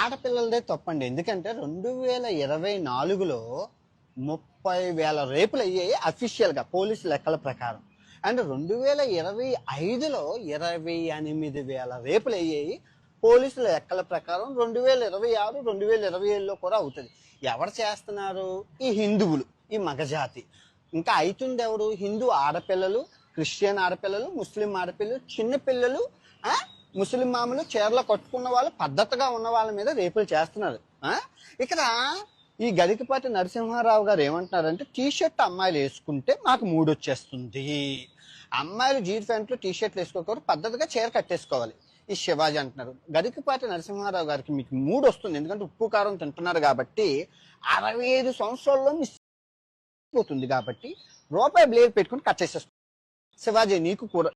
ఆడపిల్లలదే తప్పండి. ఎందుకంటే 2024లో 30,000 రేపులు అయ్యాయి అఫీషియల్‌గా పోలీసు లెక్కల ప్రకారం. అండ్ 2025లో 28,000 రేపులు అయ్యాయి పోలీసుల లెక్కల ప్రకారం. 2026, 2027లో కూడా అవుతుంది. ఎవరు చేస్తున్నారు? ఈ హిందువులు, ఈ మగజాతి. ఇంకా అవుతుంది ఎవరు? హిందూ ఆడపిల్లలు, క్రిస్టియన్ ఆడపిల్లలు, ముస్లిం ఆడపిల్లలు, చిన్న పిల్లలు, ముస్లిం మామూలు చీరలు కట్టుకున్న వాళ్ళు, పద్ధతిగా ఉన్న వాళ్ళ మీద రేపులు చేస్తున్నారు. ఇక్కడ ఈ గరికపాటి నరసింహారావు గారు ఏమంటున్నారంటే, టీషర్ట్ అమ్మాయిలు వేసుకుంటే మాకు మూడు వచ్చేస్తుంది, అమ్మాయిలు జీన్స్ ప్యాంట్లు టీషర్ట్లు వేసుకోకూడదు, పద్ధతిగా చీర కట్టేసుకోవాలి. ఈ శివాజీ అంటున్నారు. గరికపాటి నరసింహారావు గారికి మీకు మూడు వస్తుంది, ఎందుకంటే ఉప్పు కారం తింటున్నారు కాబట్టి. 65 సంవత్సరాల్లో మిస్ పోతుంది కాబట్టి రూపాయి బ్లేడ్ పెట్టుకుని కట్ చేసేస్తుంది. శివాజీ నీకు కూడా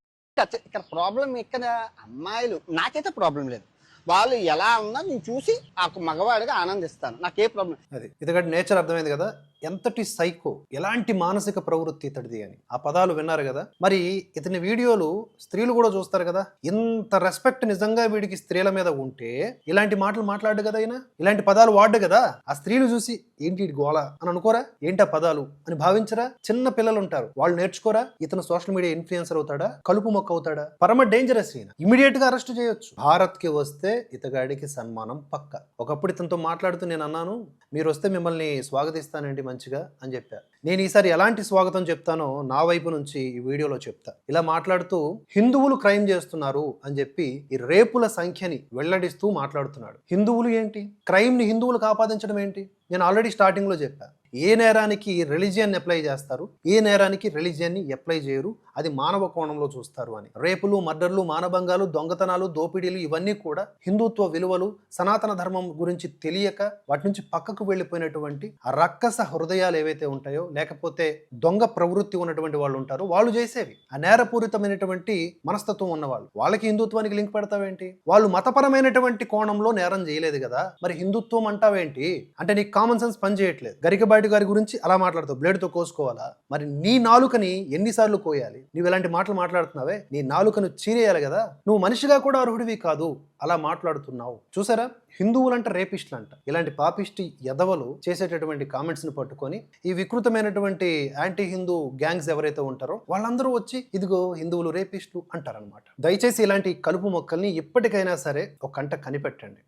ఇక్కడ ప్రాబ్లం ఇక్కడ అమ్మాయిలు, నాకైతే ప్రాబ్లం లేదు, వాళ్ళు ఎలా ఉన్నా నేను చూసి ఆ మగవాడిగా ఆనందిస్తాను, నాకే ప్రాబ్లం. అది ఇతగడి నేచర్ అర్థమైంది కదా, ఎంతటి సైకో, ఎలాంటి మానసిక ప్రవృత్తి ఇతడిది అని. ఆ పదాలు విన్నారు కదా. మరి ఇతని వీడియోలు స్త్రీలు కూడా చూస్తారు కదా. ఇంత రెస్పెక్ట్ నిజంగా వీడికి స్త్రీల మీద ఉంటే ఇలాంటి మాటలు మాట్లాడు కదా, అయినా ఇలాంటి పదాలు వాడు కదా. ఆ స్త్రీలు చూసి ఏంటి గోళ అని అనుకోరా, ఏంటి ఆ పదాలు అని భావించరా? చిన్న పిల్లలు ఉంటారు, వాళ్ళు నేర్చుకోరా? ఇతను సోషల్ మీడియా ఇన్ఫ్లుయెన్సర్ అవుతాడా, కలుపు మొక్క అవుతాడా? పరమ డేంజరస్ ఈయన, ఇమీడియట్ గా అరెస్ట్ చేయొచ్చు. భారత్ కి వస్తే ఇతగాడికి సన్మానం పక్క. ఒకప్పుడు ఇతనితో మాట్లాడుతూ నేను అన్నాను, మీరు వస్తే మిమ్మల్ని స్వాగతిస్తానండి మంచిగా అని చెప్పారు. నేను ఈసారి ఎలాంటి స్వాగతం చెప్తానో నా వైపు నుంచి ఈ వీడియోలో చెప్తా. ఇలా మాట్లాడుతూ హిందువులు క్రైమ్ చేస్తున్నారు అని చెప్పి ఈ రేపుల సంఖ్యని వెల్లడిస్తూ మాట్లాడుతున్నాడు. హిందువులు ఏంటి, క్రైమ్ ని హిందువులకు ఆపాదించడం ఏంటి? నేను ఆల్రెడీ స్టార్టింగ్ లో చెప్పా, ఏ నేరానికి రిలీజియన్ అప్లై చేస్తారు, ఏ నేరానికి రిలీజియన్ని అప్లై చేయరు, అది మానవ కోణంలో చూస్తారు అని. రేపులు, మర్డర్లు, మానభంగాలు, దొంగతనాలు, దోపిడీలు ఇవన్నీ కూడా హిందుత్వ విలువలు, సనాతన ధర్మం గురించి తెలియక వాటి నుంచి పక్కకు వెళ్ళిపోయినటువంటి ఆ రక్కస హృదయాలు ఏవైతే ఉంటాయో, లేకపోతే దొంగ ప్రవృత్తి ఉన్నటువంటి వాళ్ళు ఉంటారో వాళ్ళు చేసేవి. ఆ నేరపూరితమైనటువంటి మనస్తత్వం ఉన్నవాళ్ళు, వాళ్ళకి హిందుత్వానికి లింక్ పెడతావేంటి? వాళ్ళు మతపరమైనటువంటి కోణంలో నేరం చేయలేదు కదా, మరి హిందుత్వం అంటావేంటి? అంటే నీకు కామన్ సెన్స్ పని చేయట్లేదు. గరికబాటి గారి గురించి అలా మాట్లాడతావు, బ్లేడ్ తో కోసుకోవాలా? మరి నీ నాలుకని ఎన్నిసార్లు కోయాలి? నువ్వు ఇలాంటి మాటలు మాట్లాడుతున్నావే, నీ నాలుకను చీరేయాలి కదా. నువ్వు మనిషిగా కూడా అర్హుడివి కాదు, అలా మాట్లాడుతున్నావు. చూసారా, హిందువులంట రేపిస్టులు అంట. ఇలాంటి పాపిస్టి ఎదవలు చేసేటటువంటి కామెంట్స్ ని పట్టుకొని ఈ వికృతమైనటువంటి యాంటీ హిందూ గ్యాంగ్స్ ఎవరైతే ఉంటారో వాళ్ళందరూ వచ్చి ఇదిగో హిందువులు రేపిస్టులు అంటారనమాట. దయచేసి ఇలాంటి కలుపు మొక్కల్ని ఇప్పటికైనా సరే ఒక కంట కనిపెట్టండి.